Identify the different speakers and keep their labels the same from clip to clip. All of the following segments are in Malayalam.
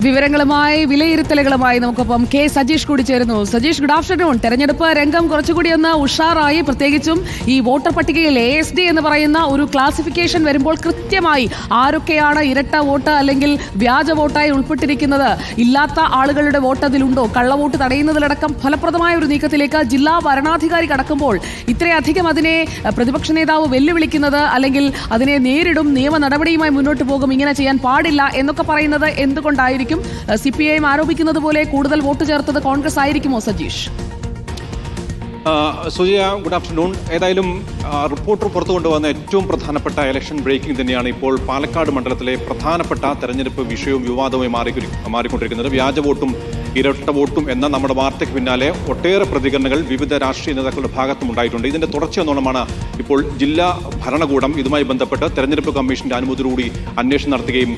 Speaker 1: വിവരങ്ങളുമായി വിലയിരുത്തലുകളുമായി നമുക്കൊപ്പം കെ സജീഷ് കൂടി ചേരുന്നു. Sajeesh, good afternoon. തെരഞ്ഞെടുപ്പ് രംഗം കുറച്ചുകൂടി ഒന്ന് ഉഷാറായി. പ്രത്യേകിച്ചും ഈ വോട്ടർ പട്ടികയിൽ ASD എന്ന് പറയുന്ന ഒരു ക്ലാസിഫിക്കേഷൻ വരുമ്പോൾ കൃത്യമായി ആരൊക്കെയാണ് ഇരട്ട വോട്ട് അല്ലെങ്കിൽ വ്യാജ വോട്ടായി ഉൾപ്പെട്ടിരിക്കുന്നത്, ഇല്ലാത്ത ആളുകളുടെ വോട്ട് അതിലുണ്ടോ, കള്ളവോട്ട് തടയുന്നതിലടക്കം ഫലപ്രദമായ ഒരു നീക്കത്തിലേക്ക് ജില്ലാ വരണാധികാരി കടക്കുമ്പോൾ ഇത്രയധികം അതിനെ പ്രതിപക്ഷ നേതാവ് വെല്ലുവിളിക്കുന്നത് അല്ലെങ്കിൽ അതിനെ നേരിടും, നിയമ നടപടിയുമായി മുന്നോട്ട് പോകും, ഇങ്ങനെ ചെയ്യാൻ പാടില്ല എന്നൊക്കെ പറയുന്നത് എന്തുകൊണ്ടായിരിക്കും? CPIM ആരോപിക്കുന്നത് പോലെ കൂടുതൽ വോട്ട് ചേർത്തത് കോൺഗ്രസ് ആയിരിക്കുമോ സജീഷ്?
Speaker 2: Sujaya, good afternoon. ഏതായാലും റിപ്പോർട്ടർ പുറത്തു കൊണ്ടുവന്ന ഏറ്റവും പ്രധാനപ്പെട്ട ഇലക്ഷൻ ബ്രേക്കിംഗ് തന്നെയാണ് ഇപ്പോൾ പാലക്കാട് മണ്ഡലത്തിലെ പ്രധാനപ്പെട്ട തെരഞ്ഞെടുപ്പ് വിഷയവും വിവാദവുമായി മാറിക്കൊണ്ടിരിക്കുന്നത്. വ്യാജ വോട്ടും ഇരട്ട വോട്ടും എന്ന നമ്മുടെ വാർത്തയ്ക്ക് പിന്നാലെ ഒട്ടേറെ പ്രതികരണങ്ങൾ വിവിധ രാഷ്ട്രീയ നേതാക്കളുടെ ഭാഗത്തും ഉണ്ടായിട്ടുണ്ട്. ഇതിന്റെ തുടർച്ചയെന്നോണമാണ് ഇപ്പോൾ ജില്ലാ ഭരണകൂടം ഇതുമായി ബന്ധപ്പെട്ട് തെരഞ്ഞെടുപ്പ് കമ്മീഷന്റെ അനുമതിയോടുകൂടി അന്വേഷണം നടത്തുകയും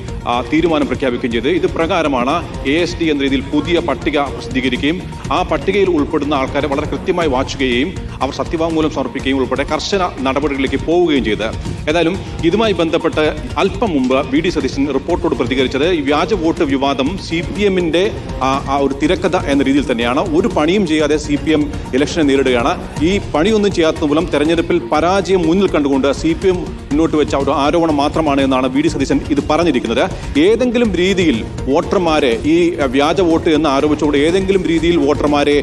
Speaker 2: തീരുമാനം പ്രഖ്യാപിക്കുകയും ചെയ്ത് ഇത് പ്രകാരമാണ് ASD എന്ന രീതിയിൽ പുതിയ പട്ടിക പ്രസിദ്ധീകരിക്കുകയും ആ പട്ടികയിൽ ഉൾപ്പെടുന്ന ആൾക്കാരെ വളരെ കൃത്യമായി വായിക്കുകയും അവർ സത്യവാങ്മൂലം സമർപ്പിക്കുകയും ഉൾപ്പെടെ കർശന നടപടികളിലേക്ക് പോവുകയും ചെയ്ത്. ഏതായാലും ഇതുമായി ബന്ധപ്പെട്ട് അല്പം മുമ്പ് VD സതീശൻ റിപ്പോർട്ടോട് പ്രതികരിച്ചത് ഈ വ്യാജ വോട്ട് വിവാദം CPMന്റെ ഒരു തിരക്കഥ എന്ന രീതിയിൽ തന്നെയാണ്. ഒരു പണിയും ചെയ്യാതെ CPM ഇലക്ഷനെ നേരിടുകയാണ്. ഈ പണിയൊന്നും ചെയ്യാത്ത മൂലം തെരഞ്ഞെടുപ്പിൽ പരാജയം മുന്നിൽ കണ്ടുകൊണ്ട് CPM മുന്നോട്ട് വെച്ച ഒരു ആരോപണം മാത്രമാണ് എന്നാണ് VD സതീശൻ ഇത് പറഞ്ഞിരിക്കുന്നത്. ഏതെങ്കിലും രീതിയിൽ വോട്ടർമാരെ ഈ വ്യാജ വോട്ട് എന്ന് ആരോപിച്ചുകൊണ്ട് ഏതെങ്കിലും രീതിയിൽ വോട്ടർമാരെ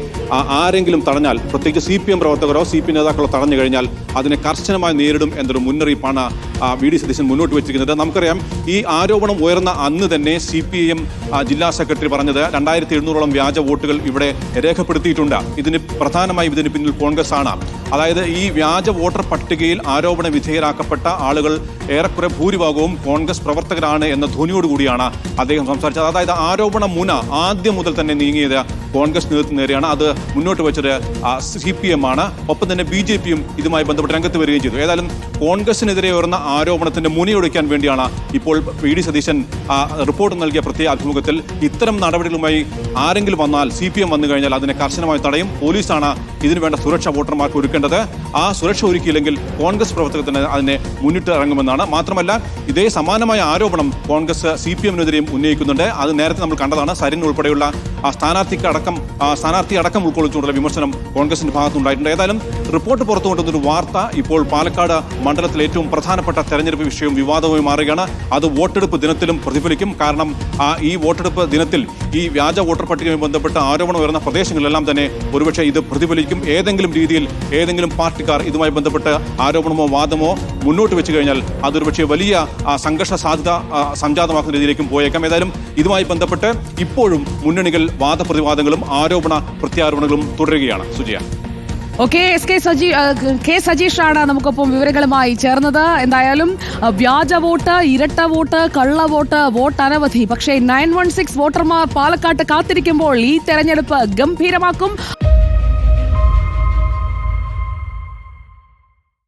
Speaker 2: ആരെങ്കിലും തടഞ്ഞാൽ, പ്രത്യേകിച്ച് CPM പ്രവർത്തകരോ CPM നേതാക്കളോ തടഞ്ഞു കഴിഞ്ഞാൽ അതിനെ കർശനമായി നേരിടും എന്നൊരു മുന്നറിയിപ്പാണ് VD സതീശൻ മുന്നോട്ട് വെച്ചിരിക്കുന്നത്. നമുക്കറിയാം, ഈ ആരോപണം ഉയർന്ന അന്ന് തന്നെ CPIM ജില്ലാ സെക്രട്ടറി പറഞ്ഞത് 2700ഓളം വ്യാജ വോട്ടുകൾ ഇവിടെ രേഖപ്പെടുത്തിയിട്ടുണ്ട്. ഇതിന് പിന്നിൽ കോൺഗ്രസ് ആണ്. അതായത് ഈ വ്യാജ വോട്ടർ പട്ടികയിൽ ആരോപണ വിധേയരാക്കപ്പെട്ട ആളുകൾ ഏറെക്കുറെ ഭൂരിഭാഗവും കോൺഗ്രസ് പ്രവർത്തകരാണ് എന്ന ധ്വനിയോടുകൂടിയാണ് അദ്ദേഹം സംസാരിച്ചത്. അതായത് ആരോപണ മുന ആദ്യം മുതൽ തന്നെ നീങ്ങിയത് കോൺഗ്രസ് നേതൃത്വം നേരെയാണ്. അത് മുന്നോട്ട് വെച്ചത് CPM ആണ്. ഒപ്പം തന്നെ BJPയും ഇതുമായി ബന്ധപ്പെട്ട് രംഗത്ത് വരികയും ചെയ്തു. ഏതായാലും കോൺഗ്രസിനെതിരെ ഉയർന്ന ആരോപണത്തിന്റെ മുനയൊടിക്കാൻ വേണ്ടിയാണ് ഇപ്പോൾ VD സതീശൻ റിപ്പോർട്ട് നൽകിയ പ്രത്യേക അഭിമുഖത്തിൽ ഇത്തരം നടപടികളുമായി ആരെങ്കിലും വന്നാൽ, CPM വന്നു കഴിഞ്ഞാൽ അതിനെ കർശനമായി തടയും. പോലീസാണ് ഇതിനു വേണ്ട സുരക്ഷ വോട്ടർമാർക്ക് ഒരുക്കേണ്ടത്. ആ സുരക്ഷ ഒരുക്കിയില്ലെങ്കിൽ കോൺഗ്രസ് പ്രവർത്തകർ തന്നെ അതിനെ മുന്നിട്ട് ഇറങ്ങുമെന്നാണ്. മാത്രമല്ല, ഇതേ സമാനമായ ആരോപണം കോൺഗ്രസ് CPMനെതിരെയും ഉന്നയിക്കുന്നുണ്ട്. അത് നേരത്തെ നമ്മൾ കണ്ടതാണ്. സരിൻ ഉൾപ്പെടെയുള്ള സ്ഥാനാർത്ഥി അടക്കം ഉൾക്കൊള്ളിച്ചുകൊണ്ടുള്ള വിമർശനം കോൺഗ്രസിന്റെ ഭാഗത്തുണ്ടായിട്ടുണ്ട്. ഏതായാലും റിപ്പോർട്ട് പുറത്തു കൊണ്ടുവന്നൊരു വാർത്ത ഇപ്പോൾ പാലക്കാട് മണ്ഡലത്തിലെ ഏറ്റവും പ്രധാനപ്പെട്ട തെരഞ്ഞെടുപ്പ് വിഷയവും വിവാദവുമായി മാറുകയാണ്. അത് വോട്ടെടുപ്പ് ദിനത്തിലും പ്രതിഫലിക്കും. കാരണം ഈ വോട്ടെടുപ്പ് ദിനത്തിൽ ഈ വ്യാജ വോട്ടർ പട്ടികയുമായി ബന്ധപ്പെട്ട ആരോപണം ഉയർന്ന പ്രദേശങ്ങളിലെല്ലാം തന്നെ ഒരുപക്ഷെ ഇത് പ്രതിഫലിക്കും. ഏതെങ്കിലും രീതിയിൽ ഏതെങ്കിലും പാർട്ടിക്കാർ ഇതുമായി ബന്ധപ്പെട്ട് ആരോപണമോ വാദമോ മുന്നോട്ട് വെച്ച് കഴിഞ്ഞാൽ അതൊരുപക്ഷെ വലിയ സംഘർഷ സാധ്യത സംജാതമാക്കുന്ന രീതിയിലേക്കും പോയേക്കാം. ഏതായാലും ഇതുമായി ബന്ധപ്പെട്ട് ഇപ്പോഴും മുന്നണികൾ വാദപ്രതിവാദങ്ങളും ആരോപണ പ്രത്യാരോപണങ്ങളും തുടരുകയാണ്. സുജയ.
Speaker 1: ഓക്കെ, കെ സജീഷാണ് നമുക്കൊപ്പം വിവരങ്ങളുമായി ചേർന്നത്. എന്തായാലും വ്യാജ വോട്ട്, ഇരട്ട വോട്ട്, കള്ളവോട്ട്, വോട്ട് അനവധി. പക്ഷേ 916 വോട്ടർമാർ പാലക്കാട്ട് കാത്തിരിക്കുമ്പോൾ ഈ തെരഞ്ഞെടുപ്പ് ഗംഭീരമാക്കും.